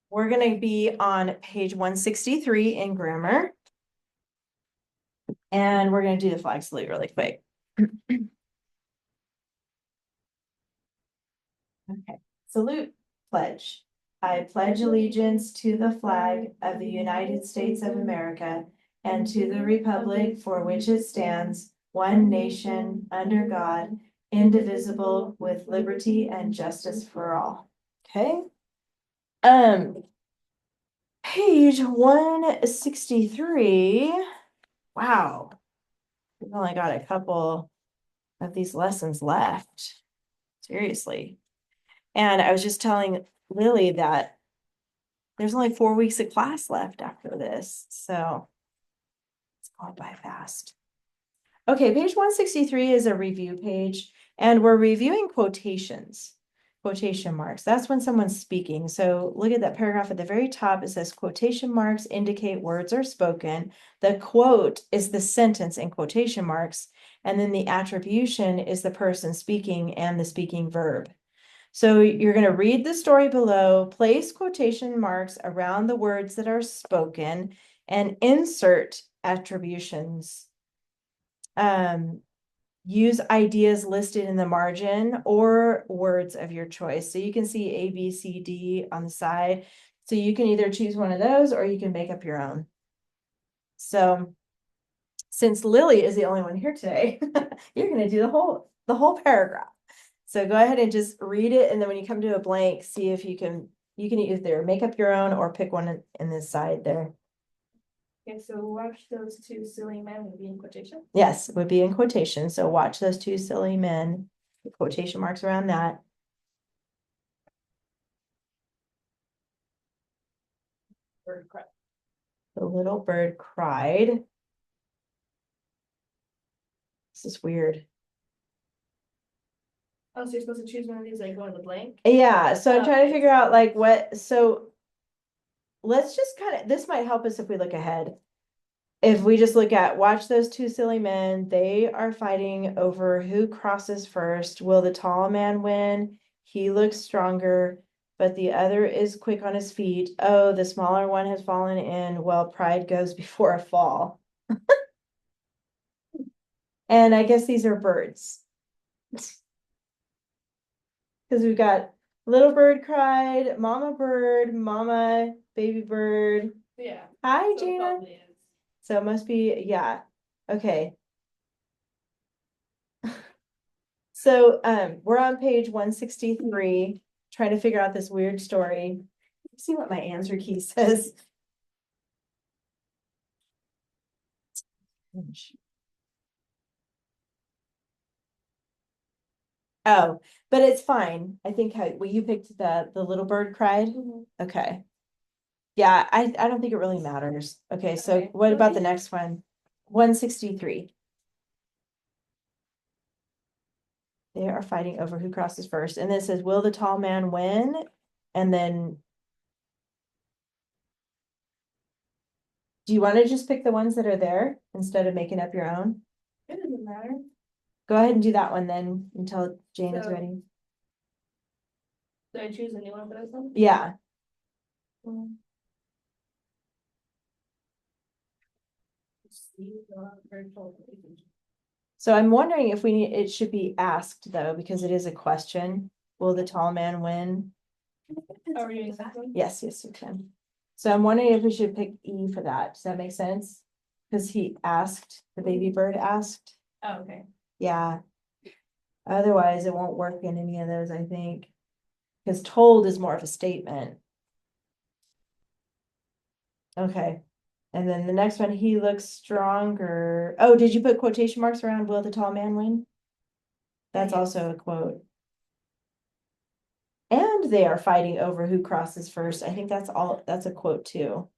We're going to be on page 163 in grammar. And we're going to do the flag salute really quick. Okay, salute, pledge. I pledge allegiance to the flag of the United States of America and to the republic for which it stands, one nation, under God, indivisible, with liberty and justice for all. Okay. Page 163. Wow. We've only got a couple of these lessons left. Seriously. And I was just telling Lily that there's only 4 weeks of class left after this. So it's going by fast. Okay, page 163 is a review page, and we're reviewing quotations, quotation marks. That's when someone's speaking. So look at that paragraph at the very top. It says quotation marks indicate words are spoken. The quote is the sentence in quotation marks, and then the attribution is the person speaking and the speaking verb. So you're going to read the story below, place quotation marks around the words that are spoken, and insert attributions. Use ideas listed in the margin or words of your choice. So you can see A, B, C, D on the side. So you can either choose one of those or you can make up your own. So since Lily is the only one here today, you're going to do the whole paragraph. So go ahead and just read it. And then when you come to a blank, see if you can either make up your own or pick one in this side there. Okay, so watch those two silly men would be in quotation. Yes, it would be in quotation. So watch those two silly men, quotation marks around that. Bird cried. The little bird cried. This is weird. Oh, so you're supposed to choose one of these, like go in the blank? Yeah, so I'm trying to Okay. figure out like what, so let's just kind of, this might help us if we look ahead. If we just look at, watch those two silly men, they are fighting over who crosses first. Will the tall man win? He looks stronger, but the other is quick on his feet. Oh, the smaller one has fallen in. Well, pride goes before a fall. And I guess these are birds. Because we've got little bird cried, mama, baby bird. Yeah. Hi, So Gina. probably is. So it must be, yeah. Okay. So we're on page 163, trying to figure out this weird story. Let's see what my answer key says. Oh, but it's fine. I think well, you picked the little bird cried. Okay. Yeah, I don't think it really matters. Okay, so Okay. what about the next one? 163. They are fighting over who crosses first. And then it says, will the tall man win? And then do you want to just pick the ones that are there instead of making up your own? It doesn't matter. Go ahead and do that one then until Jane is So- ready. Do I choose a new one for this one? Yeah. So I'm wondering if it should be asked though, because it is a question. Will the tall man win? Are we doing that one? Yes, you can. So I'm wondering if we should pick E for that. Does that make sense? Because he asked, the baby bird asked. Oh, okay. Yeah. Otherwise, it won't work in any of those, I think. Because told is more of a statement. Okay. And then the next one, he looks stronger. Oh, did you put quotation marks around will the tall man win? That's Yes. also a quote. And they are fighting over who crosses first. I think that's a quote too.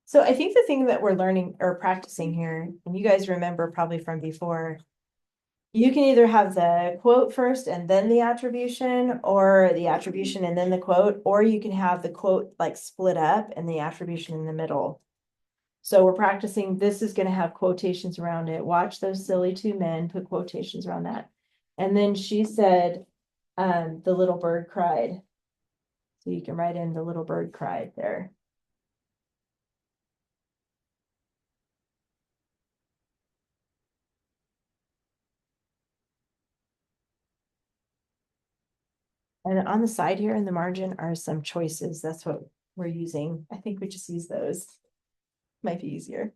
So I think the thing that we're learning or practicing here, and you guys remember probably from before, you can either have the quote first and then the attribution, or the attribution and then the quote, or you can have the quote like split up and the attribution in the middle. So we're practicing, this is going to have quotations around it. Watch those silly two men, put quotations around that. And then she said, The little bird cried. So you can write in the little bird cried there. And on the side here in the margin are some choices. That's what we're using. I think we just use those. Might be easier.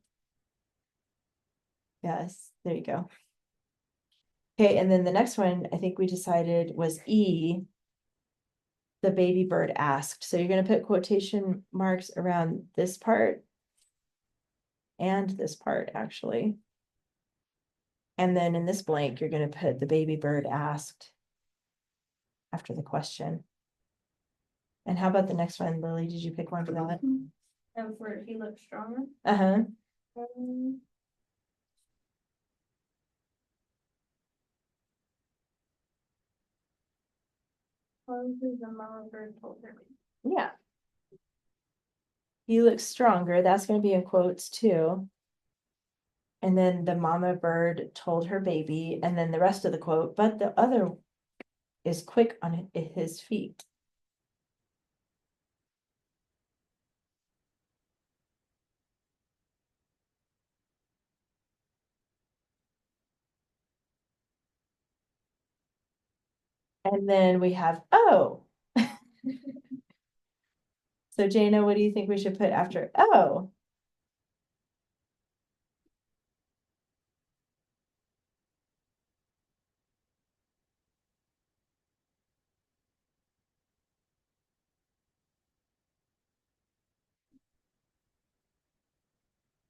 Yes, there you go. Okay, and then the next one I think we decided was E. The baby bird asked. So you're going to put quotation marks around this part and this part actually. And then in this blank, you're going to put the baby bird asked after the question. And how about the next one, Lily? Did you pick one for that? And for he looks stronger. Uh-huh. Probably the mama bird told her. Yeah. He looks stronger. That's going to be in quotes too. And then the mama bird told her baby, and then the rest of the quote, but the other is quick on his feet. And then we have, oh. So Jana, what do you think we should put after oh?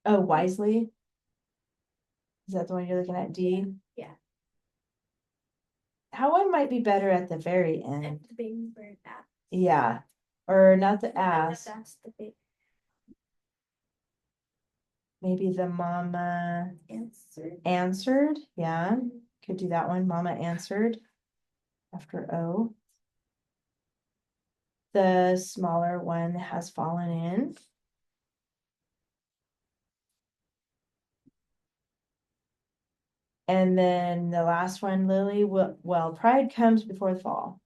Oh, wisely? Is that the one you're looking at, D? Yeah. That one might be better at the very end. The baby bird asked. Yeah, or not the ass. That's the baby. Maybe the mama Answered. answered. Yeah, could do that one. Mama answered after O. The smaller one has fallen in. And then the last one, Lily, well, pride comes before the fall.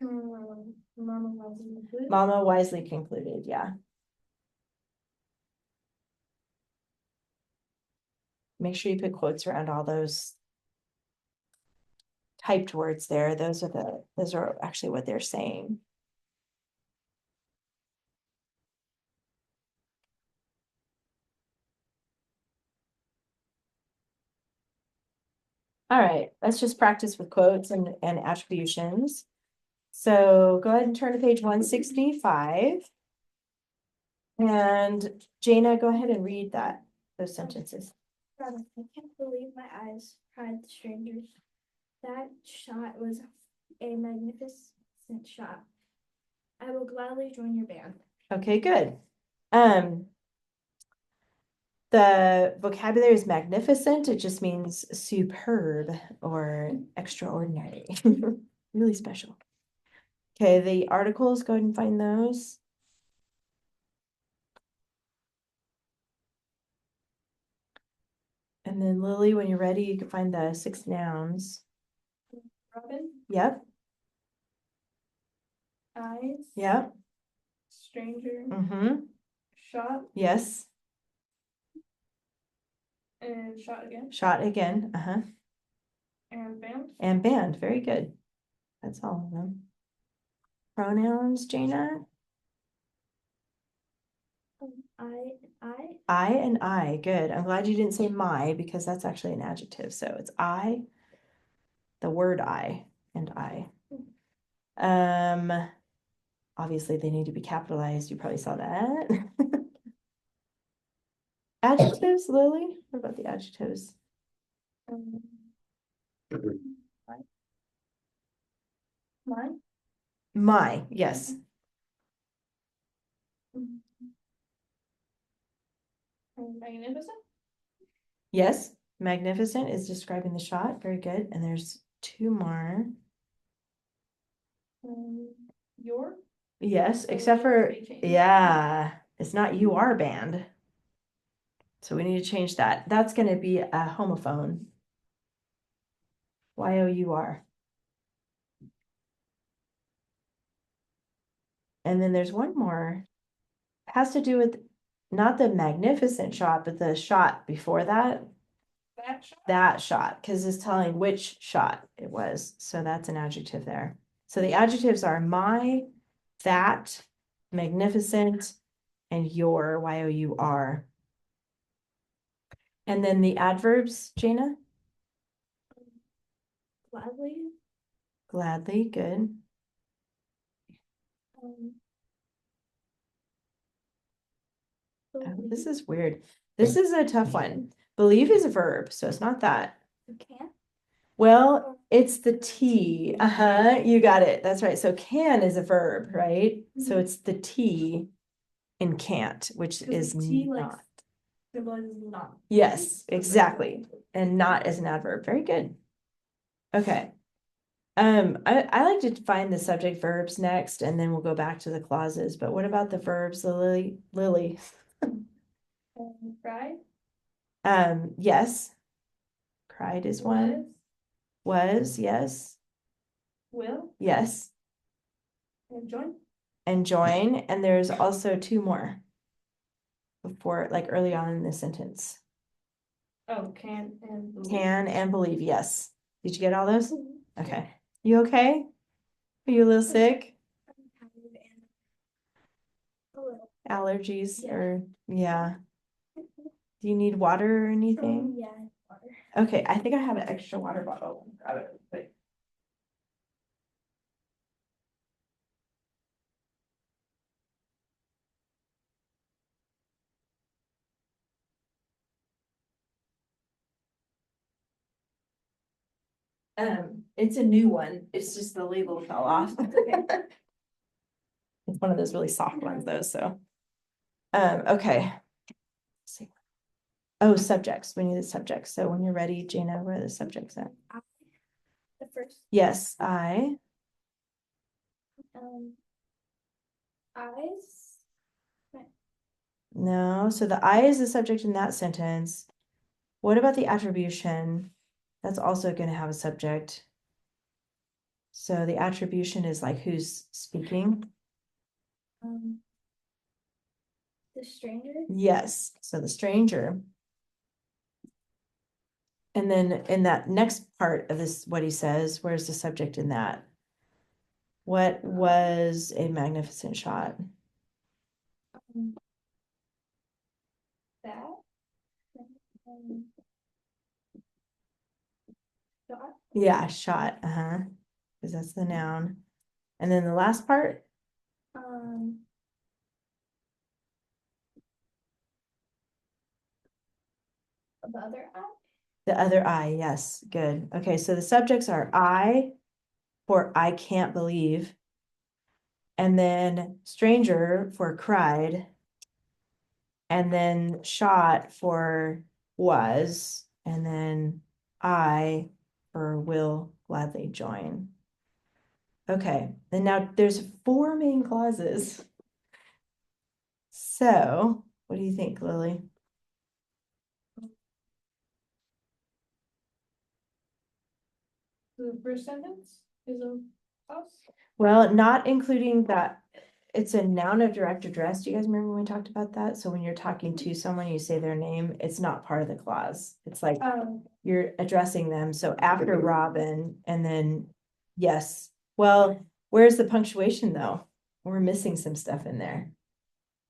Mama wisely concluded. Mama wisely concluded, yeah. Make sure you put quotes around all those typed words there. Those are actually what they're saying. All right, let's just practice with quotes and attributions. So go ahead and turn to page 165. And Jana, go ahead and read those sentences. I can't believe my eyes, cried the strangers. That shot was a magnificent shot. I will gladly join your band. Okay, good. The vocabulary is magnificent. It just means superb or extraordinary, really special. Okay, the articles, go ahead and find those. And then Lily, when you're ready, you can find the 6 nouns. Robin, Yep, eyes, yep, stranger, mm-hmm, shot, yes, and shot again, shot again, and band. and band, very good. That's all of them. Pronouns, Jana? I and I, good. I'm glad you didn't say my, because that's actually an adjective, so it's I, the word I, and I. Obviously they need to be capitalized, you probably saw that. Adjectives, Lily? What about the adjectives? Mine. My, yes. Magnificent. Yes, magnificent is describing the shot, very good. And there's 2 more. Your. Yes, except for, yeah, it's not you are band. So we need to change that. That's going to be a homophone. Y-O-U-R. And then there's one more. Has to do with not the magnificent shot, but the shot before that. That shot, because it's telling which shot it was. So that's an adjective there. So the adjectives are my, that, magnificent, and your, Y-O-U-R. And then the adverbs, Jana? Gladly. Gladly, good. Um, Oh, this believe. is weird. This is a tough one. Believe is a verb, so it's not that. You can't. Well, it's the T. Uh-huh, you got it. That's right. So can is a verb, right? So it's the T in can't, which is not. Symbolizes not. Yes, exactly. And not as an adverb. Very good. Okay. I like to find the subject verbs next, and then we'll go back to the clauses. But what about the verbs, Lily? Lily? Cried. Yes. Cried is one. Was, yes. Will. Yes. And join. And join. And there's also two more before, like early on in the sentence. Oh, can and believe. Can and believe, yes. Did you get all those? Okay. You okay? Are you a little sick? A little. Allergies Yeah. or, yeah. Do you need water or anything? Yeah, water. Okay, I think I have an extra water bottle. Grab it real quick. It's a new one. It's just the label fell off. It's one of those really soft ones though, so. Okay. Let's see. Oh, subjects. We need the subjects. So when you're ready, Jana, where are the subjects at? The first. Yes, I. Eyes. No, so the I is the subject in that sentence. What about the attribution? That's also going to have a subject. So the attribution is like who's speaking. The stranger. Yes, so the stranger. And then in that next part of this, what he says, where's the subject in that? What was a magnificent shot? That. Shot. Yeah, shot. Uh-huh. Because that's the noun. And then the last part, The other eye. the other I, yes, good. Okay, so the subjects are I for I can't believe. And then stranger for cried. And then shot for was. And then I for will gladly join. Okay, and now there's four main clauses. So, what do you think, Lily? The first sentence is a clause. Well, not including that, it's a noun of direct address. Do you guys remember when we talked about that? So when you're talking to someone, you say their name, it's not part of the clause. It's like you're addressing them. So after Robin and then, yes. Well, where's the punctuation though? We're missing some stuff in there.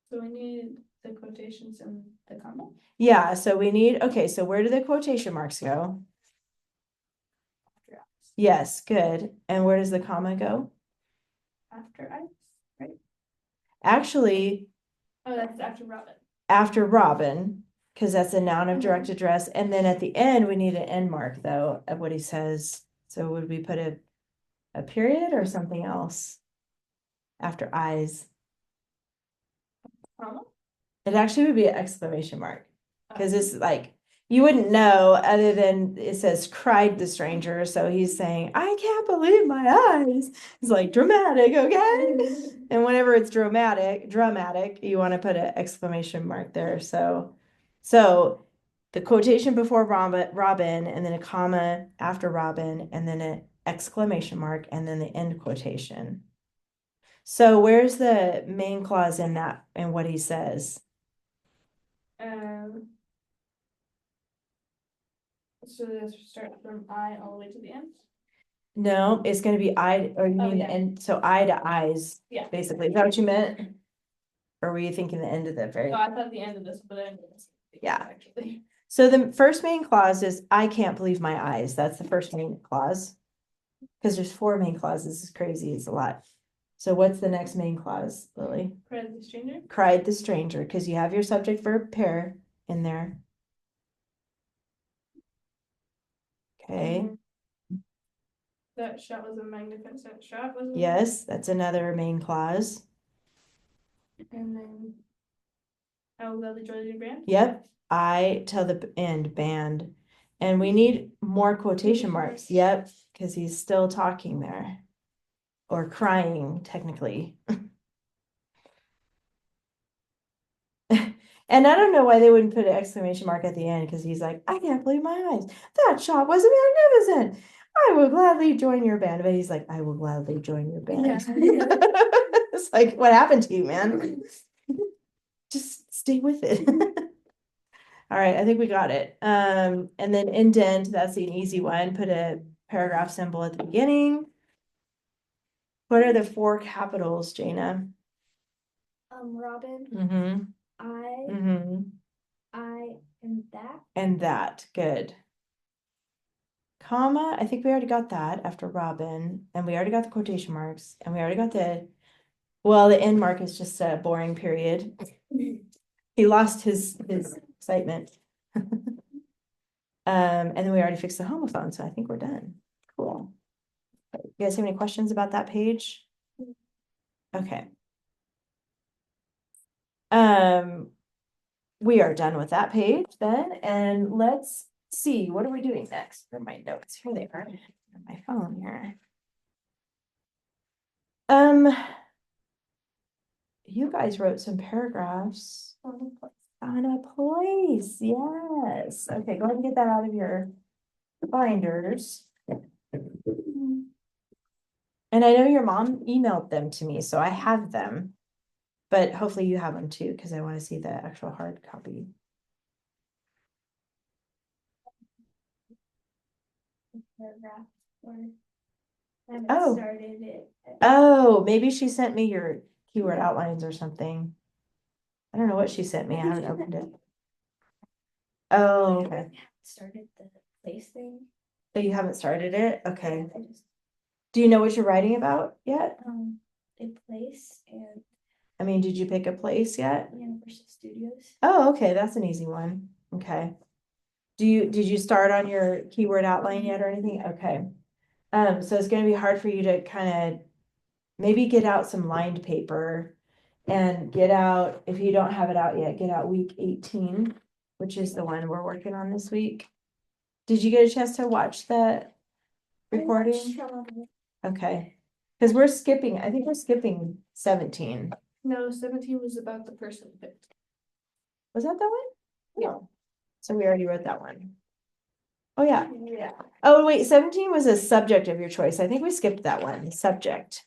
So we need the quotations and the comma. Yeah, so we need, okay, so where do the quotation marks go? Yes, good. And where does the comma go? After I, right? Actually, Oh, that's after Robin. after Robin, because that's a noun of direct address. And then at the end, we need an end mark though of what he says. So would we put a period or something else after eyes? Comma? It actually would be an exclamation mark because it's like you wouldn't know other than it says cried the stranger. So he's saying, I can't believe my eyes. It's like dramatic, okay? And whenever it's dramatic, you want to put an exclamation mark there. So the quotation before Robin, and then a comma after Robin, and then an exclamation mark, and then the end quotation. So where's the main clause in that and what he says? So this start from I all the way to the end? No, it's gonna be I, or you Oh, mean, yeah. and so I to I's. Yeah. Basically, is that what you meant? Or were you thinking the end of the very? No, I thought the end of this, but I missed it, Yeah. actually. So the first main clause is, I can't believe my eyes. That's the first main clause. Because there's 4 main clauses. It's crazy. It's a lot. So what's the next main clause, Lily? Cried the stranger? Cried the stranger, because you have your subject verb pair in there. Okay, That shot was a magnificent shot, wasn't it? yes, that's another main clause. And then I will gladly join your band. Yep, I till the end band. And we need more quotation marks. Yep, because he's still talking there. Or crying, technically. And I don't know why they wouldn't put an exclamation mark at the end, because he's like, I can't believe my eyes. That shot was magnificent. I will gladly join your band. But he's like, I will gladly join your band. Yeah. It's like, what happened to you, man? Just stay with it. All right, I think we got it. And then indent, that's an easy one. Put a paragraph symbol at the beginning. What are the 4 capitals, Jana? Robin, Mm-hmm. I, Mm-hmm. and that. And that, good. Comma, I think we already got that after Robin, and we already got the quotation marks, and we already got well, the end mark is just a boring period. He lost his excitement. And then we already fixed the homophone, so I think we're done. Cool. You guys have any questions about that page? Okay. We are done with that page then, and let's see, what are we doing next? For my notes, here they are on my phone here. You guys wrote some paragraphs on a place, yes. Okay, go ahead and get that out of your binders. And I know your mom emailed them to me, so I have them. But hopefully you have them too, because I want to see the actual hard copy. Paragraph or I haven't Oh. started it. Oh, maybe she sent me your keyword outlines or something. I don't know what she sent me. I haven't opened it. Oh, okay. Started the place thing. So you haven't started it? Okay. I just, Do you know what you're writing about yet? a place and I mean, did you pick a place yet? Universal Studios. Oh, okay, that's an easy one. Okay. Did you start on your keyword outline yet or anything? Okay. So it's gonna be hard for you to kind of maybe get out some lined paper and get out, if you don't have it out yet, get out week 18, which is the one we're working on this week. Did you get a chance to watch the recording? Okay. Because we're skipping, I think we're skipping 17. No, 17 was about the person picked. Was that one? Yeah. No. So we already wrote that one. Oh, yeah. Yeah. Oh, wait, 17 was a subject of your choice. I think we skipped that one, subject.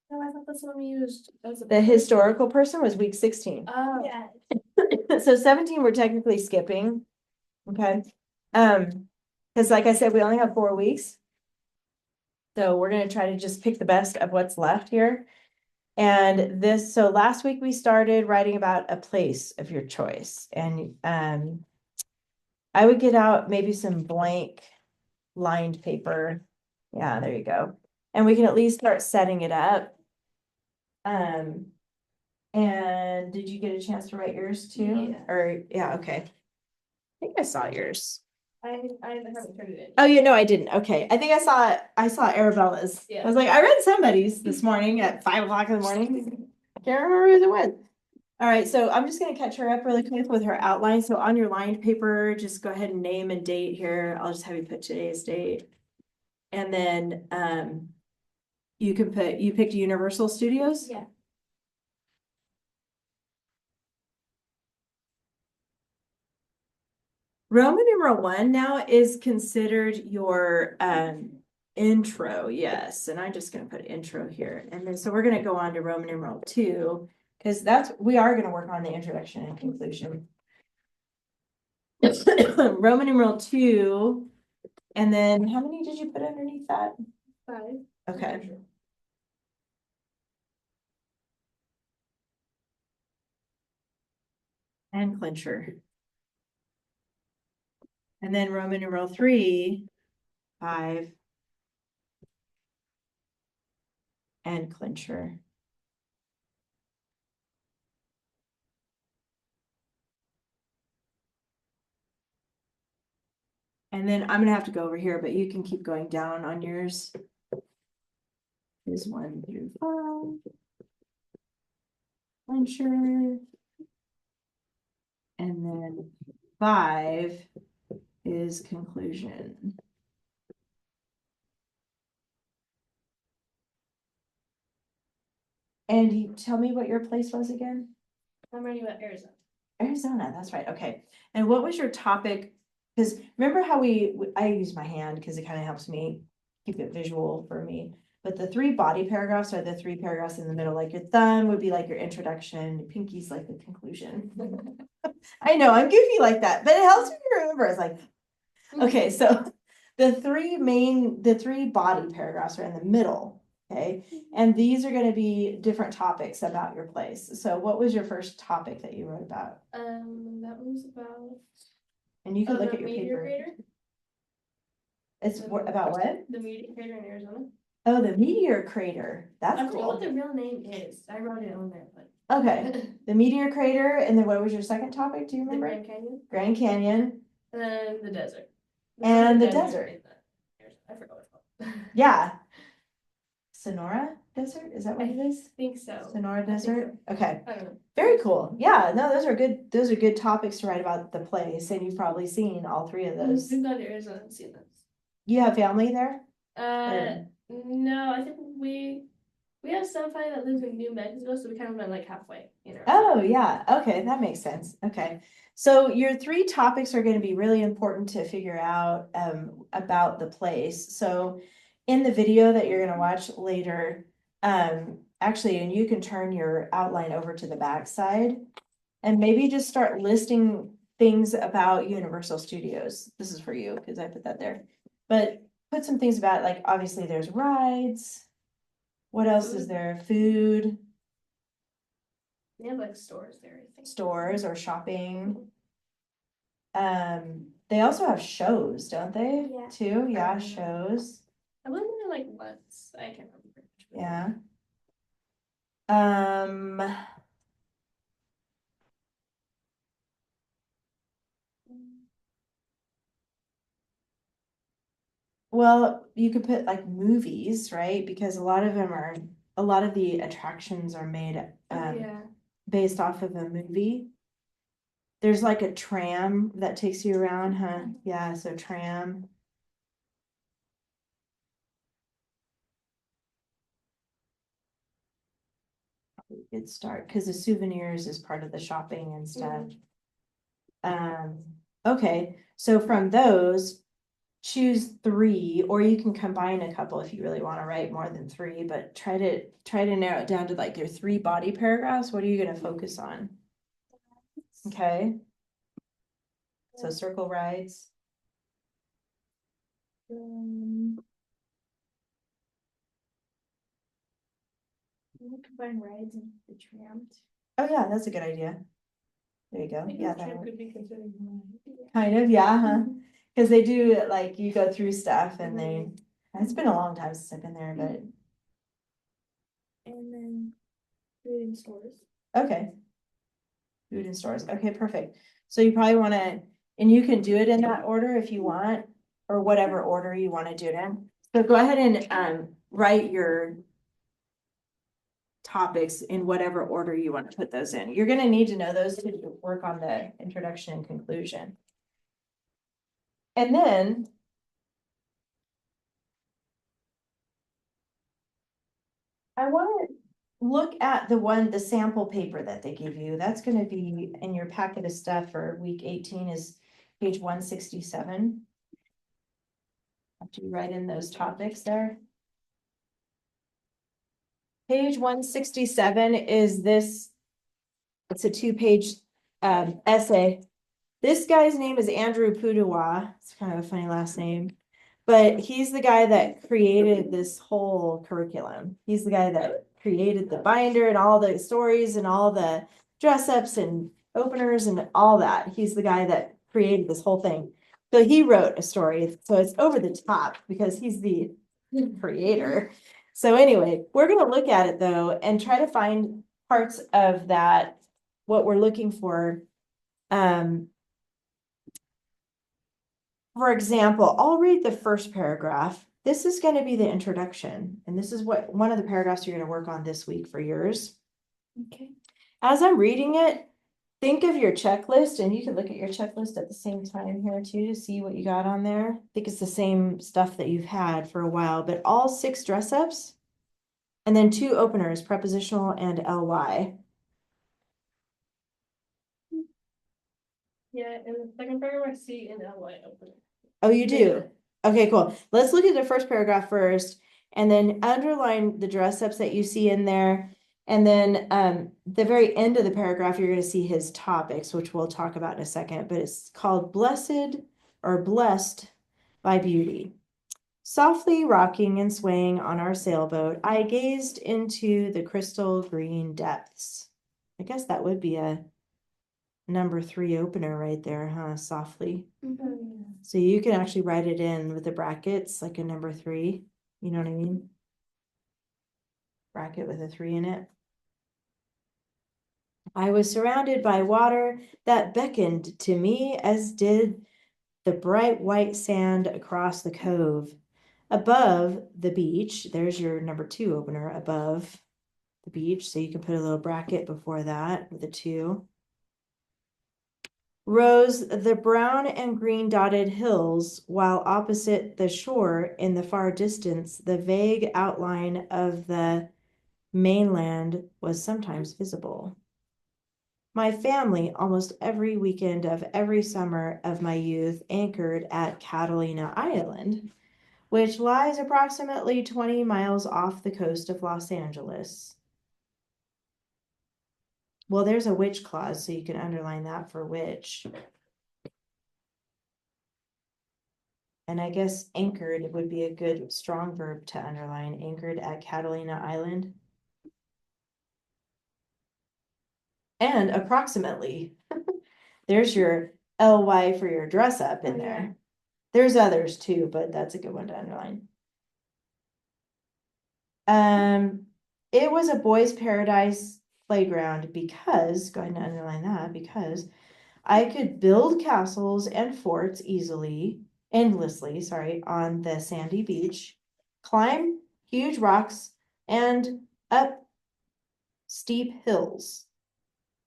No, I thought that's the one we used as a. The historical person was week 16. Oh. Yeah. So 17 we're technically skipping. Okay. Because like I said, we only have 4 weeks. So we're gonna try to just pick the best of what's left here. And so last week we started writing about a place of your choice. And I would get out maybe some blank lined paper. Yeah, there you go. And we can at least start setting it up. And did you get a chance to write yours too? Yeah. Or, yeah, okay. I think I saw yours. I haven't turned it in. Oh, you know, I didn't. Okay. I think I saw Arabella's. Yeah. I was like, I read somebody's this morning at 5 o'clock in the morning. I can't remember who it was. All right, so I'm just gonna catch her up really quick with her outline. So on your lined paper, just go ahead and name and date here. I'll just have you put today's date. And then you picked Universal Studios? Yeah. Roman numeral 1 now is considered your intro, yes, and I'm just gonna put intro here, and then, so we're gonna go on to Roman numeral 2, because we are gonna work on the introduction and conclusion. Roman numeral 2, and then how many did you put underneath that? 5. Okay. And clincher. And then Roman numeral 3, 5. And clincher. And then I'm gonna have to go over here, but you can keep going down on yours. Is 1 through 5. Clincher. And then 5 is conclusion. And you tell me what your place was again? I'm ready about Arizona. Arizona, that's right. Okay. And what was your topic? Because remember how I use my hand because it kind of helps me keep it visual for me. But the 3 body paragraphs are the 3 paragraphs in the middle. Like your thumb would be like your introduction, your pinky's like the conclusion. I know I'm goofy like that, but it helps me remember. It's like, okay, so the 3 body paragraphs are in the middle. Okay, and these are going to be different topics about your place. So what was your first topic that you wrote about? That was about And you can look the at your meteor paper. crater. It's about what? The meteor crater in Arizona. Oh, the meteor crater. That's I forget what cool. the real name is. I wrote it on there, but Okay, the meteor crater, and then what was your second topic? Do you the remember? Grand Canyon Grand Canyon. and the desert. And the desert. I forgot what it's called. Yeah. Sonora Desert? Is that what it is? I think so. Sonora Desert? Okay. I don't know. Very cool. Yeah, no, those are good. Those are good topics to write about the place, and you've probably seen all 3 of those. We've gone to Arizona and seen those. You have family there? No, I think we have somebody that lives in New Mexico, so we kind of went like halfway, you know. Oh, yeah. Okay, that makes sense. Okay. So your 3 topics are going to be really important to figure out about the place. So in the video that you're going to watch later, actually, and you can turn your outline over to the back side and maybe just start listing things about Universal Studios. This is for you because I put that there. But put some things about, like, obviously there's rides. What else is there? Food. They have like stores there, I think. Stores or shopping. They also have shows, don't they? Yeah. Too, yeah, shows. I went there like once. I can't remember. Yeah. Well, you could put like movies, right? Because a lot of the attractions are made Yeah. based off of a movie. There's like a tram that takes you around, huh? Yeah, so tram. Good start, because the souvenirs is part of the shopping and stuff. Okay, so from those, choose 3, or you can combine a couple if you really want to write more than 3, but try to narrow it down to like your 3 body paragraphs. What are you going to focus on? Okay. So circle rides. Combine rides and the tram. Oh yeah, that's a good idea. There you go. Yeah, The tram could be considered kind of, yeah, huh? Because they do, like, you go through stuff and it's been a long time since I've been there, but. And then food in stores. Okay. Food in stores. Okay, perfect. So you probably want to, and you can do it in that order if you want, or whatever order you want to do it in. So go ahead and write your topics in whatever order you want to put those in. You're going to need to know those to work on the introduction and conclusion. And then I want to look at the sample paper that they give you. That's going to be in your packet of stuff for week 18 is page 167. After you write in those topics there. Page 167 is this, it's a 2-page essay. This guy's name is Andrew Pudewa. It's kind of a funny last name, but he's the guy that created this whole curriculum. He's the guy that created the binder and all the stories and all the dress ups and openers and all that. He's the guy that created this whole thing. So he wrote a story. So it's over the top because he's the creator. So anyway, we're going to look at it though and try to find parts of that, what we're looking for. For example, I'll read the first paragraph. This is going to be the introduction, and this is what one of the paragraphs you're going to work on this week for yours. Okay. As I'm reading it, think of your checklist, and you can look at your checklist at the same time here too to see what you got on there. I think it's the same stuff that you've had for a while, but all 6 dress ups and then 2 openers, prepositional and ly. Yeah, in the second paragraph, I see an ly opener. Oh, you do? Okay, cool. Let's look at the first paragraph first and then underline the dress ups that you see in there. And then the very end of the paragraph, you're going to see his topics, which we'll talk about in a second, but it's called Blessed or Blessed by Beauty. Softly rocking and swaying on our sailboat, I gazed into the crystal green depths. I guess that would be a number 3 opener right there, huh? Softly. Mm-hmm. So you can actually write it in with the brackets, like a number 3. You know what I mean? Bracket with a 3 in it. I was surrounded by water that beckoned to me, as did the bright white sand across the cove. Above the beach, there's your number 2 opener, above the beach. So you can put a little bracket before that with a 2. Rose the brown and green dotted hills, while opposite the shore in the far distance, the vague outline of the mainland was sometimes visible. My family, almost every weekend of every summer of my youth, anchored at Catalina Island, which lies approximately 20 miles off the coast of Los Angeles. Well, there's a which clause, so you can underline that for which. And I guess anchored would be a good strong verb to underline. Anchored at Catalina Island. And approximately. There's your ly for your dress up in there. There's others too, but that's a good one to underline. It was a boys' paradise playground because, go ahead and underline that, because I could build castles and forts endlessly, on the sandy beach, climb huge rocks and up steep hills,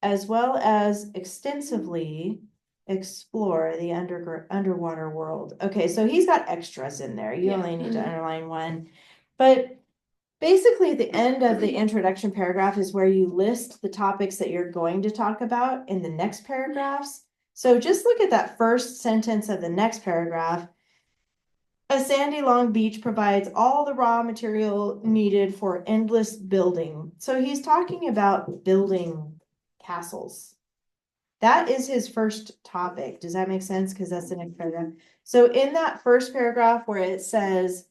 as well as extensively explore the underwater world. Okay, so he's got extras in there. You only need to underline one. But basically, at the end of the introduction paragraph is where you list the topics that you're going to talk about in the next paragraphs. So just look at that first sentence of the next paragraph. A sandy long beach provides all the raw material needed for endless building. So he's talking about building castles. That is his first topic. Does that make sense? Because that's the next paragraph. So in that first paragraph where it says,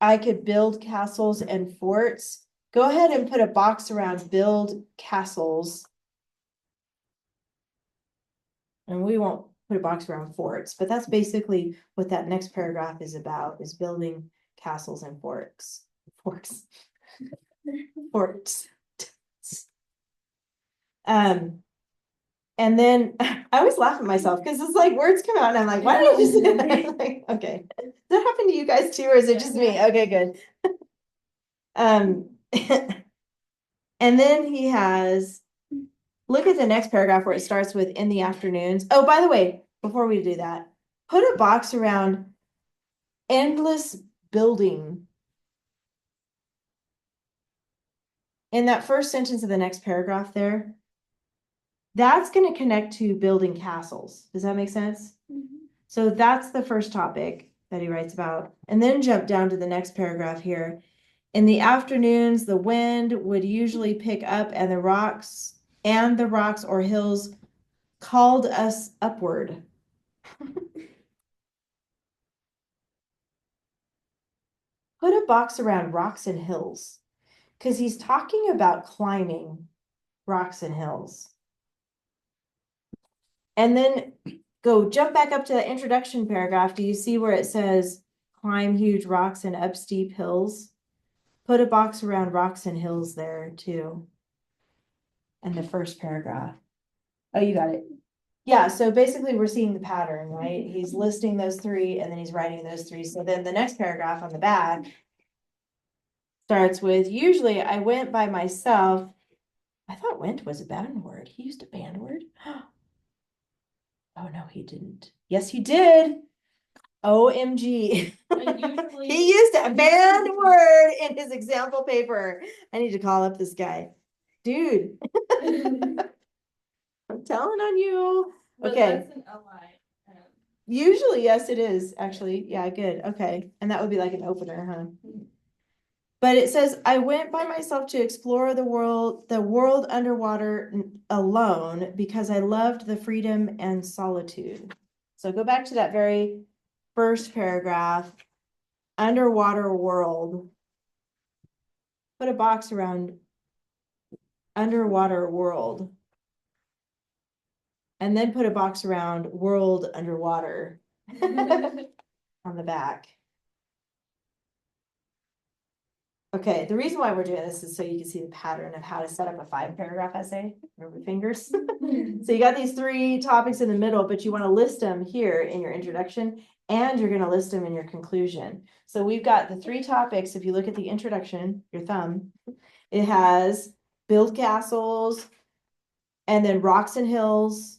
I could build castles and forts, go ahead and put a box around build castles. And we won't put a box around forts, but that's basically what that next paragraph is about, is building castles and forts. Forts. And then I always laugh at myself because it's like words come out and I'm like, why did I just say that? Like, okay. Does that happen to you guys too, or is it just me? Okay, good. And then he has, look at the next paragraph where it starts with in the afternoons. Oh, by the way, before we do that, put a box around endless building. In that first sentence of the next paragraph there, that's going to connect to building castles. Does that make sense? Mm-hmm. So that's the first topic. that he writes about. And then jump down to the next paragraph here. In the afternoons, the wind would usually pick up and the rocks or hills called us upward. Put a box around rocks and hills, because he's talking about climbing rocks and hills. And then jump back up to the introduction paragraph. Do you see where it says climb huge rocks and up steep hills? Put a box around rocks and hills there too. And the first paragraph. Oh, you got it. Yeah, so basically we're seeing the pattern, right? He's listing those three and then he's writing those three. So then the next paragraph on the back starts with, usually I went by myself. I thought went was a bad word. He used a bad word. Oh, no, he didn't. Yes, he did. OMG. He used a banned word in his example paper. I need to call up this guy. Dude. I'm telling on you. But Okay. that's an LI. Usually, yes, it is actually. Yeah, good. Okay. And that would be like an opener, huh? But it says, I went by myself to explore the world underwater alone because I loved the freedom and solitude. So go back to that very first paragraph, underwater world. Put a box around underwater world. And then put a box around world underwater on the back. Okay, the reason why we're doing this is so you can see the pattern of how to set up a 5-paragraph essay. Remember fingers? So you got these 3 topics in the middle, but you want to list them here in your introduction, and you're going to list them in your conclusion. So we've got the 3 topics. If you look at the introduction, your thumb, it has build castles, and then rocks and hills,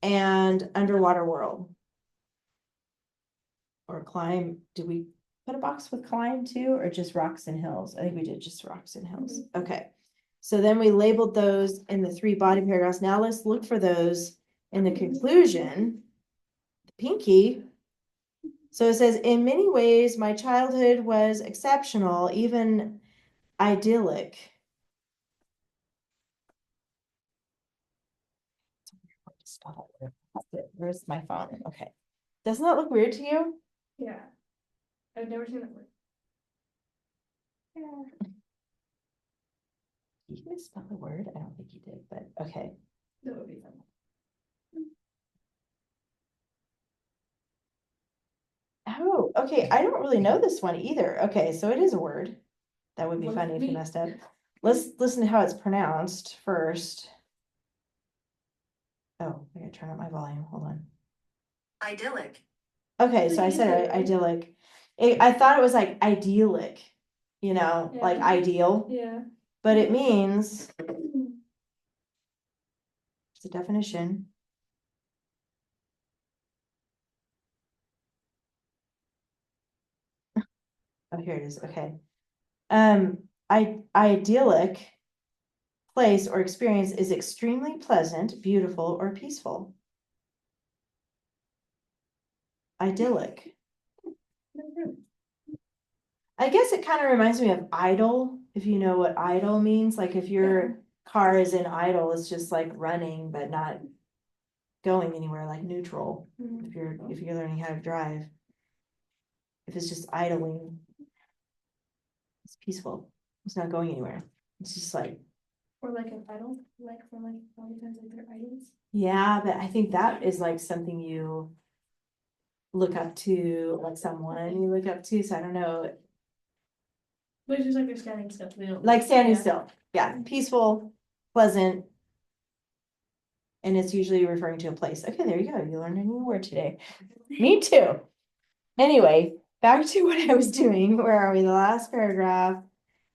and underwater world. Or climb. Did we put a box with climb too, or just rocks and hills? I think we did just rocks and hills. Okay. So then we labeled those in the 3 body paragraphs. Now let's look for those in the conclusion. The pinky. So it says, in many ways, my childhood was exceptional, even idyllic. Where's my phone? Okay. Doesn't that look weird to you? Yeah. I've never seen that word. Yeah. Did he misspell the word? I don't think he did, but okay. That would be fun. Oh, okay. I don't really know this one either. Okay, so it is a word. That would be funny if you messed up. Let's listen to how it's pronounced first. Oh, I gotta turn up my volume. Hold on. Idyllic. Okay, so I said idyllic. I thought it was like idyllic, like Yeah. ideal, Yeah. but it means, it's a definition. Oh, here it is. Okay. Idyllic place or experience is extremely pleasant, beautiful, or peaceful. Idyllic. I guess it kind of reminds me of idle, if you know what idle means. Like if your car is in idle, it's just like running but not going anywhere, like neutral. If you're learning how to drive. If it's just idling, it's peaceful. It's not going anywhere. It's just like, Or like an idol, like for like all the times like they're idols. yeah, but I think that is like something you look up to, like someone you look up to. So I don't know, But it's just like they're standing still. They don't like standing yeah. still. Yeah, peaceful, pleasant. And it's usually referring to a place. Okay, there you go. You learned a new word today. Me too. Anyway, back to what I was doing. Where are we? The last paragraph.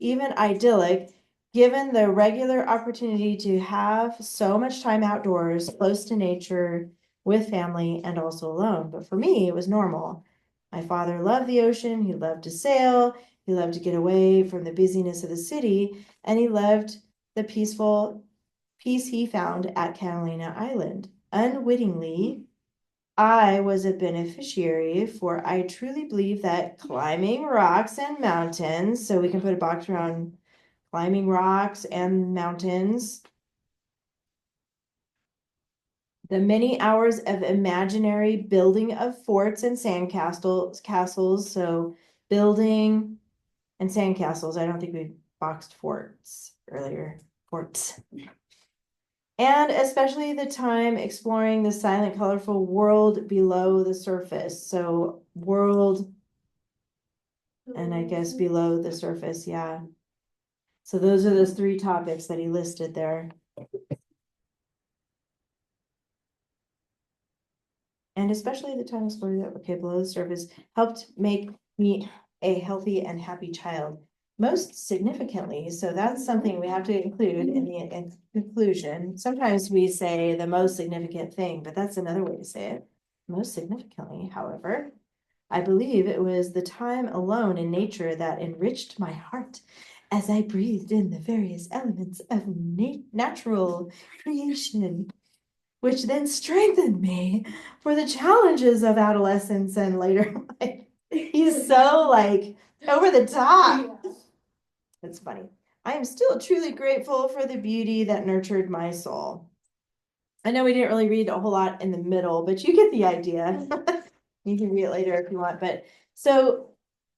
Even idyllic, given the regular opportunity to have so much time outdoors, close to nature, with family, and also alone. But for me, it was normal. My father loved the ocean. He loved to sail. He loved to get away from the busyness of the city. And he loved the peaceful peace he found at Catalina Island. Unwittingly, I was a beneficiary, for I truly believe that climbing rocks and mountains, so we can put a box around climbing rocks and mountains, the many hours of imaginary building of forts and castles, so building and sandcastles. I don't think we boxed forts earlier. Forts. And especially the time exploring the silent, colorful world below the surface. So world, and I guess below the surface, yeah. So those are those three topics that he listed there. And especially the time exploring that, okay, below the surface helped make me a healthy and happy child. Most significantly, so that's something we have to include in the conclusion. Sometimes we say the most significant thing, but that's another way to say it. Most significantly, however, I believe it was the time alone in nature that enriched my heart as I breathed in the various elements of natural creation, which then strengthened me for the challenges of adolescence and later life. He's so like over the top. It's funny. I am still truly grateful for the beauty that nurtured my soul. I know we didn't really read a whole lot in the middle, but you get the idea. You can read it later if you want, but so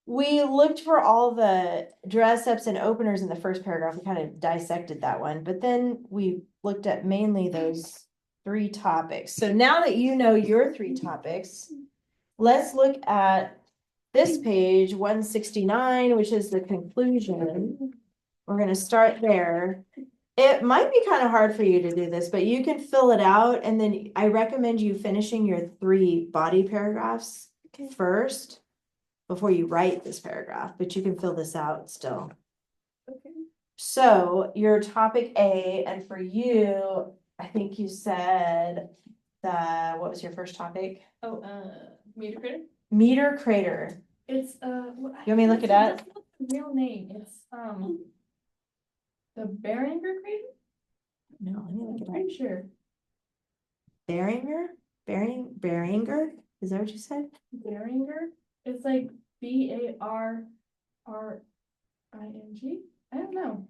we looked for all the dress ups and openers in the first paragraph. We kind of dissected that one, but then we looked at mainly those three topics. So now that you know your three topics, let's look at this page 169, which is the conclusion. We're going to start there. It might be kind of hard for you to do this, but you can fill it out, and then I recommend you finishing your three body paragraphs first before you write this paragraph, but you can fill this out still. Okay. So your topic A, and for you, I think you said what was your first topic? Oh, meter critter? Meter crater. It's You want me to look it up? That's not the real name. It's the Beringer crater? No, let me look I'm it up. pretty sure. Beringer? Is that what you said? Beringer? It's like Barringing? I don't know.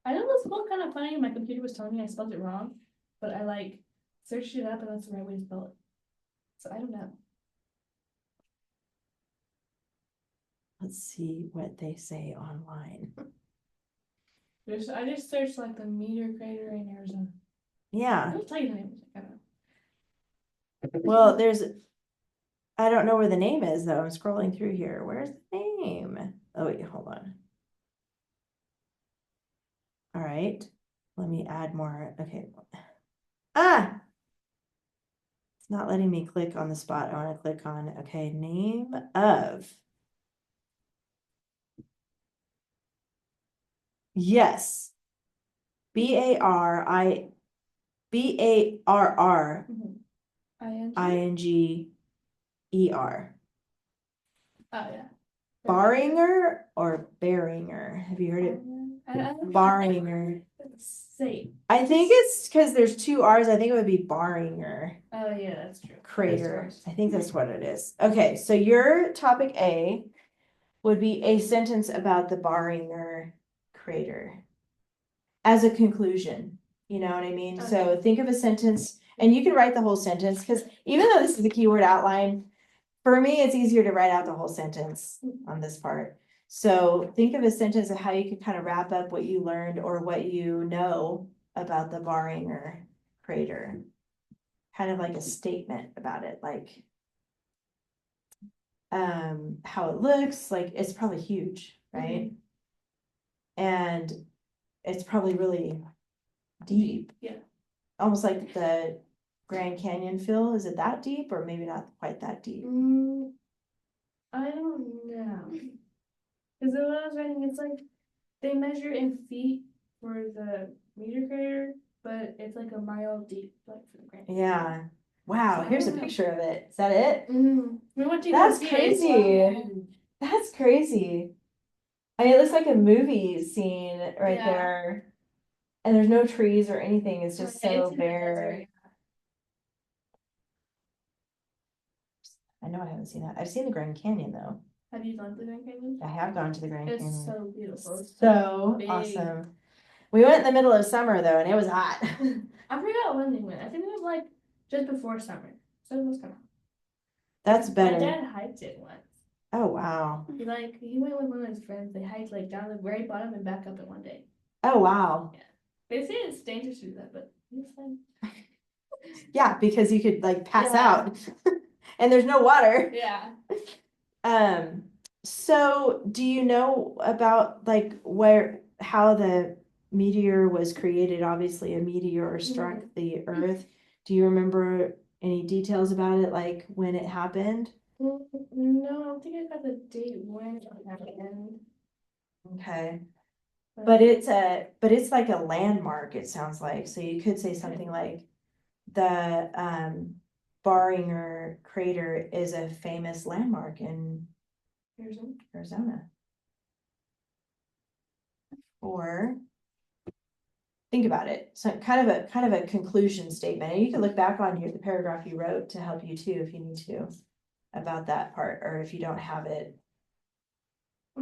I know this spelled kind of funny. My computer was telling me I spelled it wrong, but I like searched it up and that's the right way to spell it. So I don't know. Let's see what they say online. I just searched like the meteor crater in Arizona. Yeah. I'll tell you the name. I don't know. Well, I don't know where the name is though. I'm scrolling through here. Where's the name? Oh wait, hold on. All right. Let me add more. Okay. Ah! It's not letting me click on the spot. I want to click on, okay, name of. Yes. Barr Inger. Oh yeah. Barringer or Beringer? Have you heard it? Barringer. Say. I think it's because there's two R's. I think it would be Barringer Oh yeah, that's true. crater. I think that's what it is. Okay, so your topic A would be a sentence about the Barringer crater as a conclusion. You know what I mean? Okay. So think of a sentence, and you can write the whole sentence because even though this is a keyword outline, for me, it's easier to write out the whole sentence on this part. So think of a sentence of how you could kind of wrap up what you learned or what you know about the Barringer crater. Kind of like a statement about it, like how it looks, like it's probably huge, right? And it's probably really deep. Yeah. Almost like the Grand Canyon feel. Is it that deep or maybe not quite that deep? I don't know. Because when I was writing, it's like they measure in feet for the meter crater, but it's like a mile deep, like for the Grand Canyon. Yeah. Wow, here's a picture of it. Is that it? We went to That's go see crazy. it. That's crazy. I mean, it looks like a movie scene right Yeah. there. And there's no trees or anything. It's just Yeah, so it's in the bare. desert. I know I haven't seen that. I've seen the Grand Canyon though. Have you gone to the Grand Canyon? I have gone to the Grand It's Canyon. so beautiful. It's So big. awesome. We went in the middle of summer though, and it was hot. I forgot when we went. I think it was like just before summer. So it was kind of. That's My better. dad hiked it once. Oh wow. He went with one of his friends. They hiked like down the very bottom and back up in one day. Oh wow. They say it's dangerous to do that, but it's fine. Yeah, because you could like pass Yeah. out and there's no water. Yeah. So do you know about like how the meteor was created? Obviously, a meteor struck the earth. Do you remember any details about it, like when it happened? No, I don't think I got the date when it happened. Okay. But it's like a landmark, it sounds like. So you could say something like the Barringer crater is a famous landmark in Arizona. Or think about it. So kind of a conclusion statement. And you can look back on the paragraph you wrote to help you too if you need to about that part, or if you don't have it. I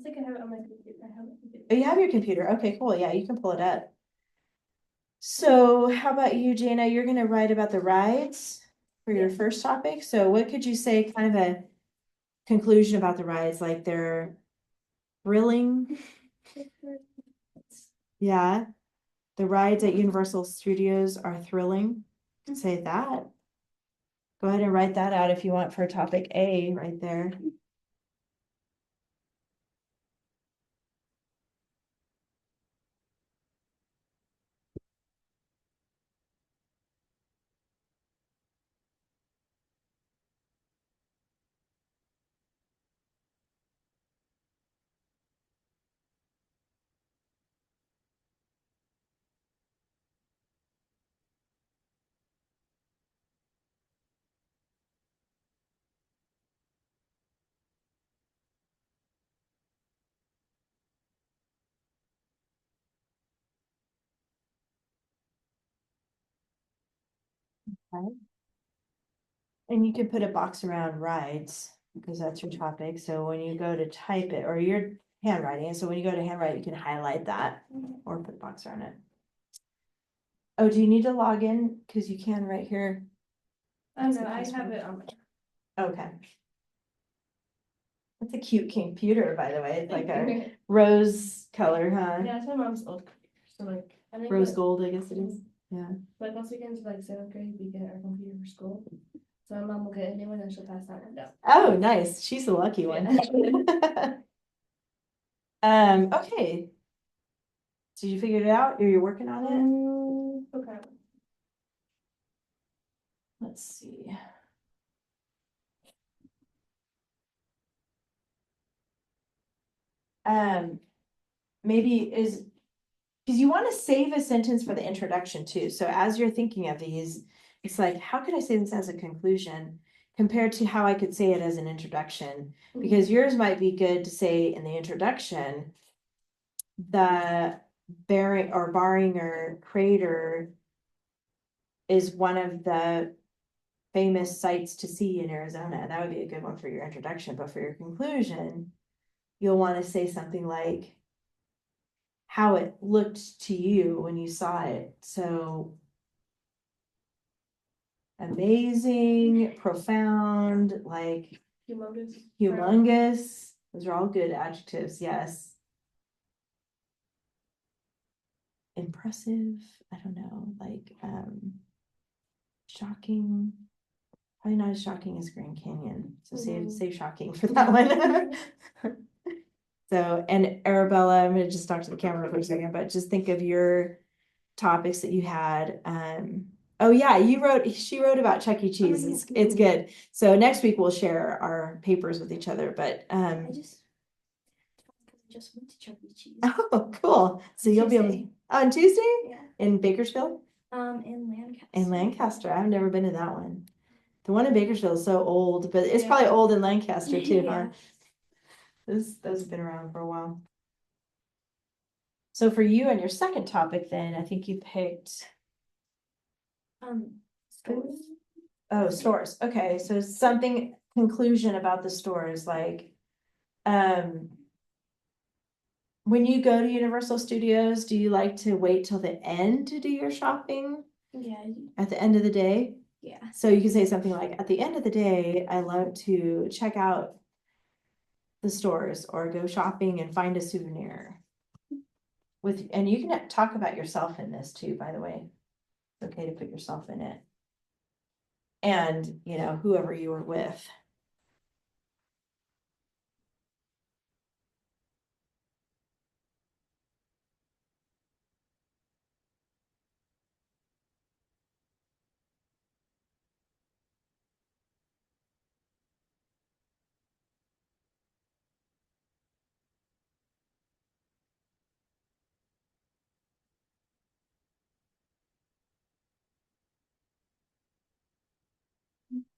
think I have it on my computer. I have it. Oh, you have your computer. Okay, cool. Yeah, you can pull it up. So how about you, Jana? You're gonna write about the rides for your first topic. So what could you say, kind of a conclusion about the rides? Like they're thrilling. Yeah. The rides at Universal Studios are thrilling. Say that. Go ahead and write that out if you want for topic A right there. Okay. And you can put a box around rides because that's your topic. So when you go to type it, or you're handwriting, so when you go to handwrite, you can highlight that or put a box around it. Oh, do you need to log in? Because you can right here. I know, I have it on my. Okay. That's a cute computer, by the way. It's like a rose color, huh? Yeah, it's my mom's old computer. So like I think Rose like, gold, I guess it is. Yeah. like once we get into like 7th grade, we get our computer for school. So my mom will get a new one and she'll pass that one down. Oh, nice. She's the lucky one. Okay. So you figured it out? Or you're working on it? Okay. Let's see. Maybe is, because you want to save a sentence for the introduction too. So as you're thinking of these, it's like, how could I say this as a conclusion compared to how I could say it as an introduction? Because yours might be good to say in the introduction, the Barringer crater is one of the famous sights to see in Arizona. That would be a good one for your introduction, but for your conclusion, you'll want to say something like how it looked to you when you saw it. So amazing, profound, like humongous. Those are all good adjectives, yes. Impressive, I don't know, like shocking. Probably not as shocking as Grand Canyon. So save shocking for that one. So, and Arabella, I'm gonna just talk to the camera for a second, but just think of your topics that you had. Oh yeah, she wrote about Chuck E. Cheese. It's good. So next week we'll share our papers with each other, but I just went to Chuck E. Cheese. oh, cool. So you'll be able to, on Tuesday? Yeah. In Bakersfield? In Lancaster. In Lancaster. I've never been to that one. The one in Bakersfield is so old, but it's probably old in Lancaster too, huh? Those have been around for a while. So for you and your second topic, then I think you picked Stories. Oh, stores, okay, so something, conclusion about the stores, like, um. When you go to Universal Studios, do you like to wait till the end to do your shopping Yeah, at the end of the day? yeah. So you can say something like, at the end of the day, I love to check out the stores or go shopping and find a souvenir. With, and you can talk about yourself in this too, by the way. It's okay to put yourself in it. And, you know, whoever you were with.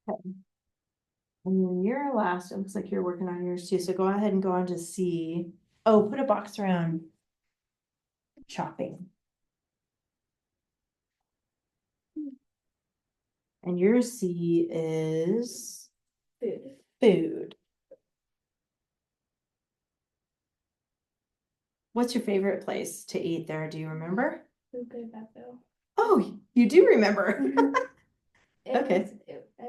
Okay. And then your last, it looks like you're working on yours too, so go ahead and go on to C. Oh, put a box around shopping. And your C is Food. food. What's your favorite place to eat there? Do you remember? Food good about though. Oh, you do remember. Okay. I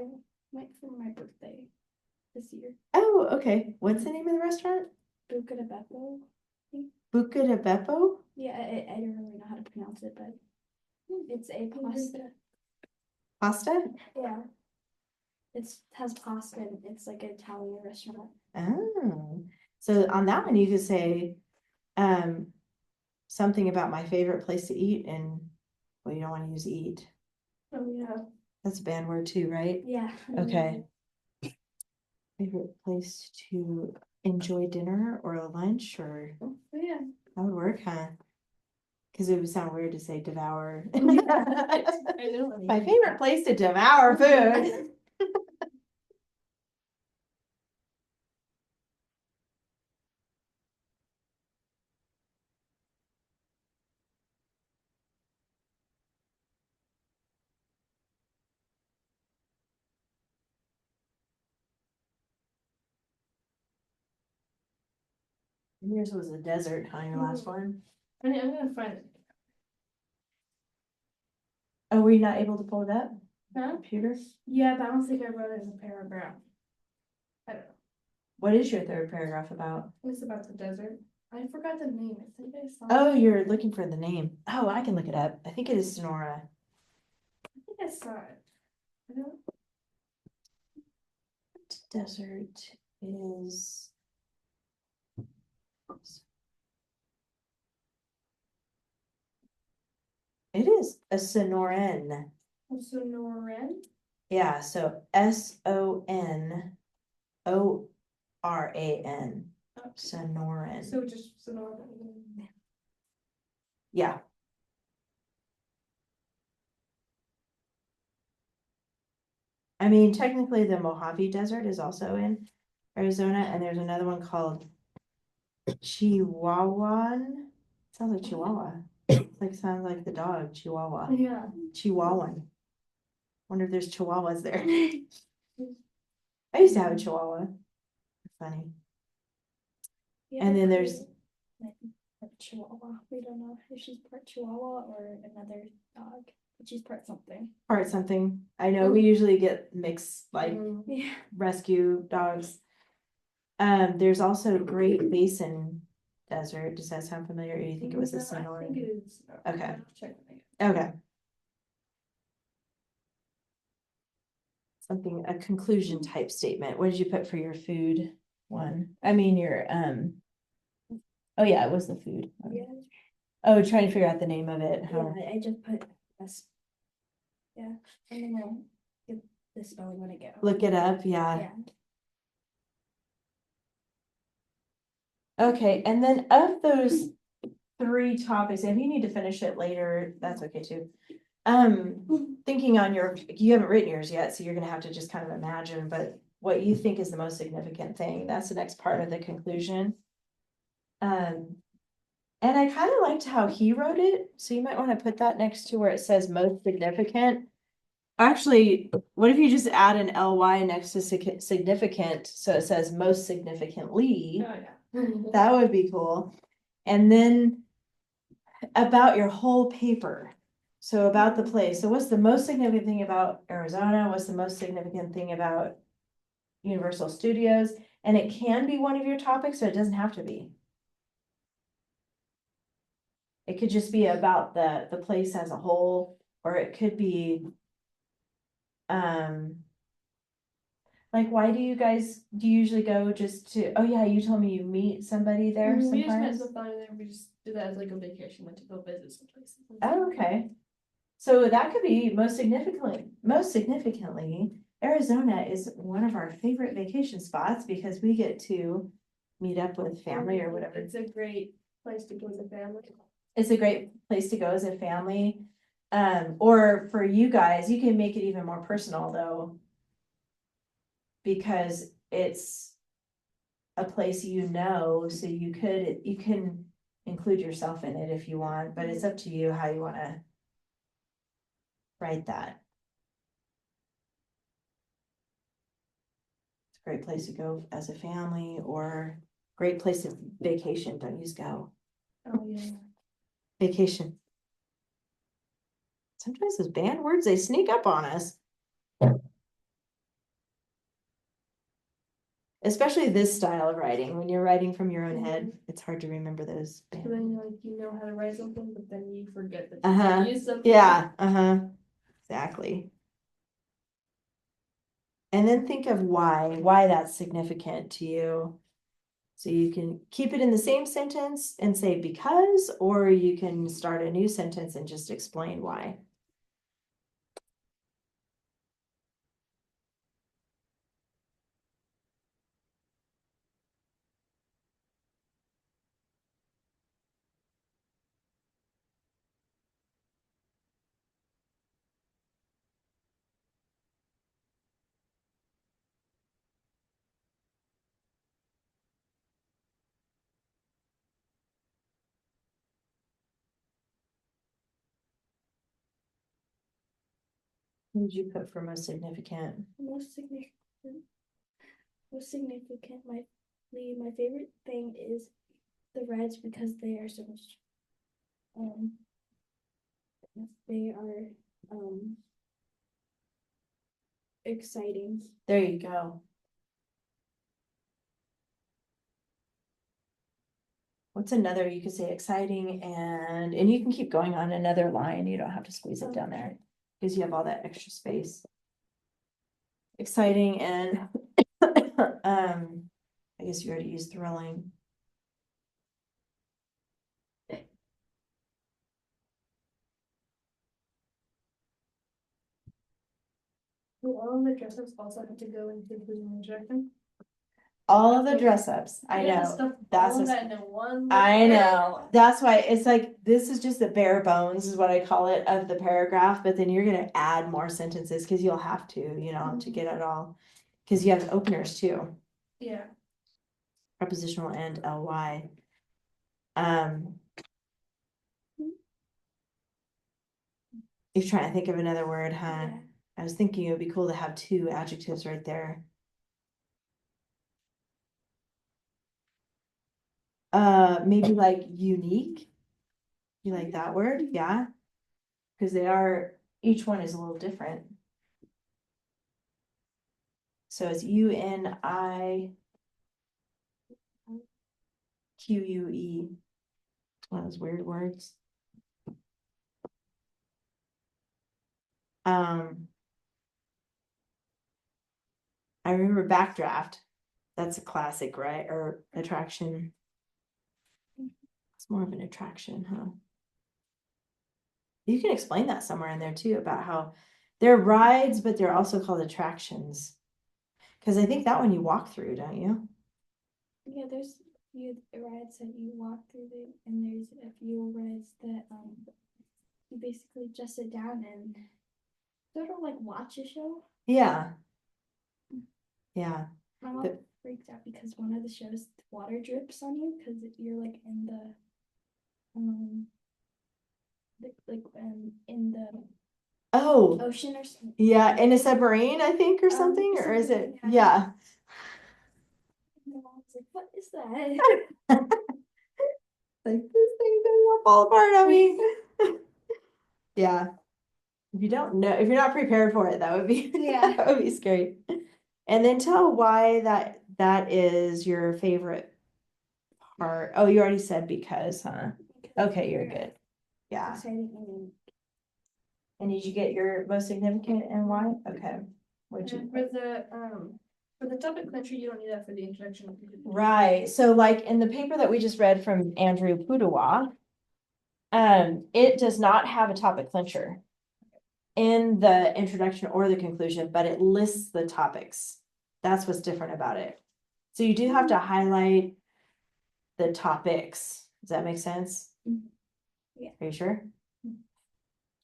went for my birthday this year. Oh, okay. What's the name of the restaurant? Buca de Beppo. Buca de Beppo? Yeah, I don't really know how to pronounce it, but it's a pasta. Pasta? Yeah. It has pasta and it's like an Italian restaurant. Oh, so on that one, you could say, something about my favorite place to eat and, well, you don't want to use eat. Oh, yeah. That's a bad word too, right? Yeah. Okay. Favorite place to enjoy dinner or a lunch or, Oh, yeah. that would work, huh? Cause it would sound weird to say devour. I know. My favorite place to devour food. Yours was a desert, huh, your last one? I'm gonna find it. Oh, were you not able to pull it up? Huh? Computer? Yeah, but I don't think I wrote it as a paragraph. I don't know. What is your third paragraph about? It's about the desert. I forgot the name. I think I saw. Oh, you're looking for the name. Oh, I can look it up. I think it is Sonora. I think I saw it. I don't. Desert is. It is a Sonoran. Sonoran. Yeah, so Sonoran. Sonoran. So just Sonora. Yeah. I mean, technically the Mojave Desert is also in Arizona, and there's another one called Chihuahuan. Sounds like Chihuahua. Like sounds like the dog, Chihuahua. Yeah. Chihuahuan. Wonder if there's Chihuahuas there. I used to have a Chihuahua. Funny. Yeah, And then there's like part Chihuahua. We don't know if she's part Chihuahua or another dog, but she's part something. part something. I know we usually get mixed like Yeah. rescue dogs. There's also Great Basin Desert. Does that sound familiar? Or do you think it was the I Sonora? think it is. Okay. I'll check it again. Okay. Something, a conclusion type statement. What did you put for your food one? I mean, your, oh yeah, it was the food. Yeah. Oh, trying to figure out the name of it. Yeah, Huh? I just put S. Yeah, and then I'll get the spelling when I get home. Look it up, yeah. Yeah. Okay, and then of those three topics, if you need to finish it later, that's okay too. Thinking on your, you haven't written yours yet, so you're gonna have to just kind of imagine, but what you think is the most significant thing, that's the next part of the conclusion. And I kind of liked how he wrote it, so you might want to put that next to where it says most significant. Actually, what if you just add an ly next to significant, so it says most significantly? Oh, yeah. That would be cool. And then about your whole paper. So about the place. So what's the most significant thing about Arizona? What's the most significant thing about Universal Studios? And it can be one of your topics, but it doesn't have to be. It could just be about the place as a whole, or it could be, like, why do you usually go just to, oh yeah, you told me you meet somebody there We just met sometimes? some fun and then we just did that as like a vacation, went to go visit some places. Oh, okay. So that could be most significantly, Arizona is one of our favorite vacation spots because we get to meet up with family or whatever. It's a great place to go as a family. It's a great place to go as a family. Or for you guys, you can make it even more personal though. Because it's a place you know, so you can include yourself in it if you want, but it's up to you how you wanna write that. It's a great place to go as a family or great place to vacation, don't use go, Oh, yeah. vacation. Sometimes those banned words, they sneak up on us. Especially this style of writing, when you're writing from your own head, it's hard to remember those. So then like you know how to write something, but then you forget that Uh-huh. you use something. Yeah, exactly. And then think of why that's significant to you. So you can keep it in the same sentence and say because, or you can start a new sentence and just explain why. What did you put for most significant? Most significant, my favorite thing is the Reds because they are so much, um, they are, exciting. There you go. What's another, you could say exciting and you can keep going on another line. You don't have to squeeze it down there because you have all that extra space. Exciting and I guess you already used thrilling. Do all of the dress ups also have to go into inclusion instruction? All of the dress ups, I You have to know, stuff that's all of a- that into one. I know, that's why it's like, this is just the bare bones is what I call it of the paragraph, but then you're gonna add more sentences, cause you'll have to, to get it all. Cause you have openers too, Yeah. prepositional and ly. Um. You're trying to think of another word, huh? Yeah. I was thinking it would be cool to have two adjectives right there. Maybe like unique. You like that word? Yeah. Because each one is a little different. So it's UNIQUE. One of those weird words. I remember backdraft. That's a classic, right? Or attraction. It's more of an attraction, huh? You can explain that somewhere in there too about how they're rides, but they're also called attractions. Because I think that one you walk through, don't you? Yeah, there's a few rides that you walk through there, and there's a few rides that you basically just sit down and sort of like watch a show. Yeah. Yeah. My mom freaks out because one of the shows water drips on you because you're like in the in the Oh, ocean or something. yeah, in a submarine, I think, or something, or is it? Yeah. And I was like, what is that? Like this thing's gonna fall apart on me. Yeah. If you don't know, if you're not prepared for it, that would be Yeah. that would be scary. And then tell why that is your favorite part. Oh, you already said because, huh? Okay, you're good. Yeah. Exciting and And did you get your most significant and why? Okay. What'd And you? for the topic clincher, you don't need that for the introduction. Right. So like in the paper that we just read from Andrew Pudawa, it does not have a topic clincher in the introduction or the conclusion, but it lists the topics. That's what's different about it. So you do have to highlight the topics. Does that make sense? Yeah. Are you sure?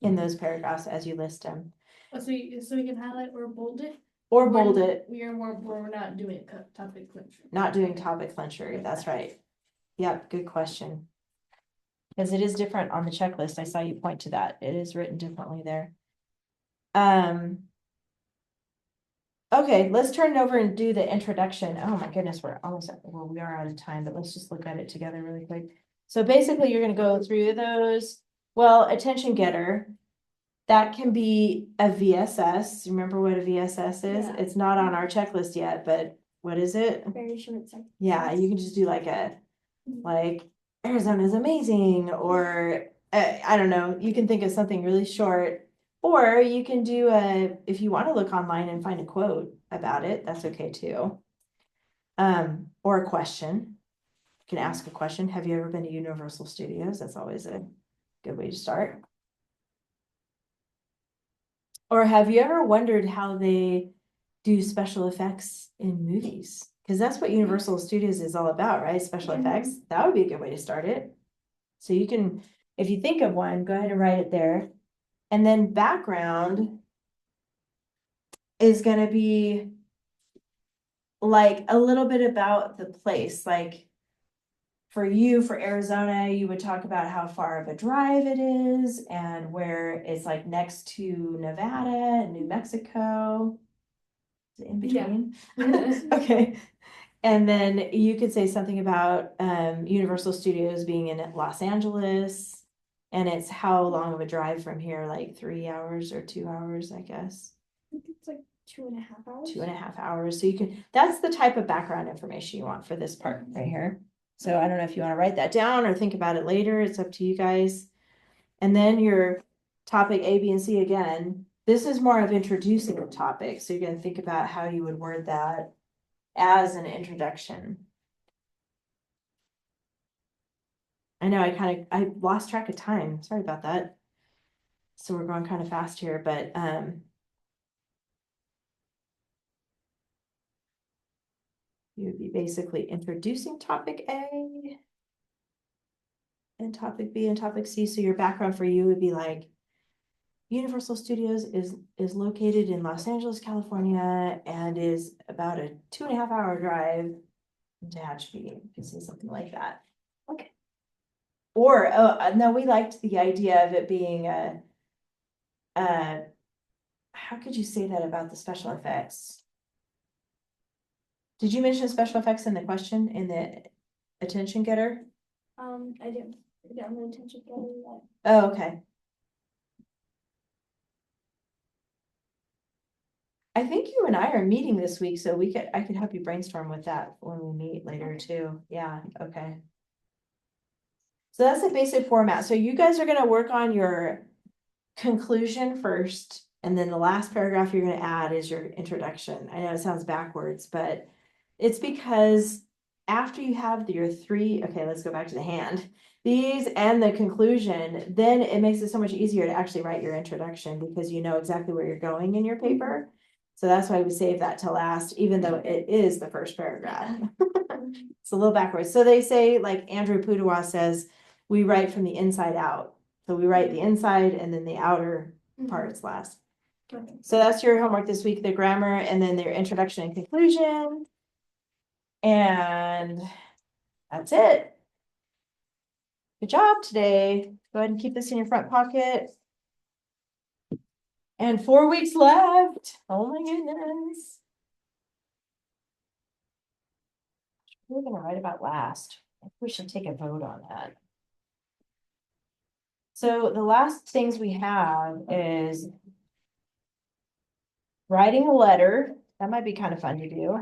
In those paragraphs as you list them. Oh, so we can highlight or bold it? Or bold it, We're not doing topic clincher. not doing topic clincher. That's right. Yep, good question. Because it is different on the checklist. I saw you point to that. It is written differently there. Okay, let's turn it over and do the introduction. Oh my goodness, we're almost well, we are out of time, but let's just look at it together really quick. So basically, you're gonna go through those. Well, attention getter. That can be a VSS. Remember what a VSS is? Yeah. It's not on our checklist yet, but what is it? very short seconds. Yeah, you can just do like Arizona's amazing, or I don't know, you can think of something really short, or you can do if you want to look online and find a quote about it, that's okay too. Or a question. You can ask a question. Have you ever been to Universal Studios? That's always a good way to start. Or have you ever wondered how they do special effects in movies? Because that's what Universal Studios is all about, right? Special effects. That would be a good way to start it. So you can, if you think of one, go ahead and write it there. And then background is gonna be like a little bit about the place. Like for you, for Arizona, you would talk about how far of a drive it is and where it's like next to Nevada and New Mexico. Is it in between? Okay. And then you could say something about Universal Studios being in Los Angeles. And it's how long of a drive from here, like 3 hours or 2 hours, I guess. I think it's like 2.5 hours. 2.5 hours. So you can, that's the type of background information you want for this part right here. So I don't know if you want to write that down or think about it later. It's up to you guys. And then your topic A, B, and C again. This is more of introducing the topic. So you're going to think about how you would word that as an introduction. I know I lost track of time. Sorry about that. So we're going kind of fast here, but you would be basically introducing topic A and topic B and topic C. So your background for you would be like Universal Studios is located in Los Angeles, California, and is about a 2.5 hour drive to Hatchby. You can say something like that. Okay. Or no, we liked the idea of it being how could you say that about the special effects? Did you mention special effects in the question in the attention getter? I didn't get my attention getting that. Oh, okay. I think you and I are meeting this week, so I could help you brainstorm with that when we meet later too. Yeah, okay. So that's the basic format. So you guys are gonna work on your conclusion first, and then the last paragraph you're gonna add is your introduction. I know it sounds backwards, but it's because after you have your three, okay, let's go back to the hand. These and the conclusion, then it makes it so much easier to actually write your introduction because you know exactly where you're going in your paper. So that's why we save that to last, even though it is the first paragraph. It's a little backwards. So they say, like Andrew Pudawa says, we write from the inside out. So we write the inside and then the outer parts last. So that's your homework this week, the grammar and then their introduction and conclusion. And that's it. Good job today. Go ahead and keep this in your front pocket. And 4 weeks left. Oh my goodness. We're gonna write about last. I think we should take a vote on that. So the last things we have is writing a letter. That might be kind of fun to do.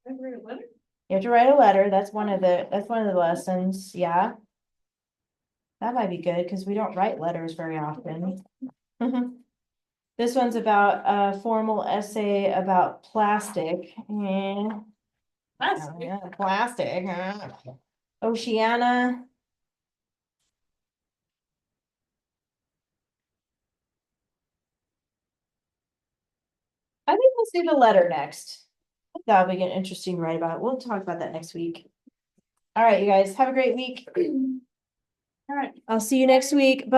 I wrote a letter. You have to write a letter. That's one of the lessons. Yeah. That might be good because we don't write letters very often. This one's about a formal essay about plastic. Plastic. Oceana. I think let's do the letter next. That'll be an interesting write about. We'll talk about that next week. All right, you guys, have a great week. All right. I'll see you next week. Bye.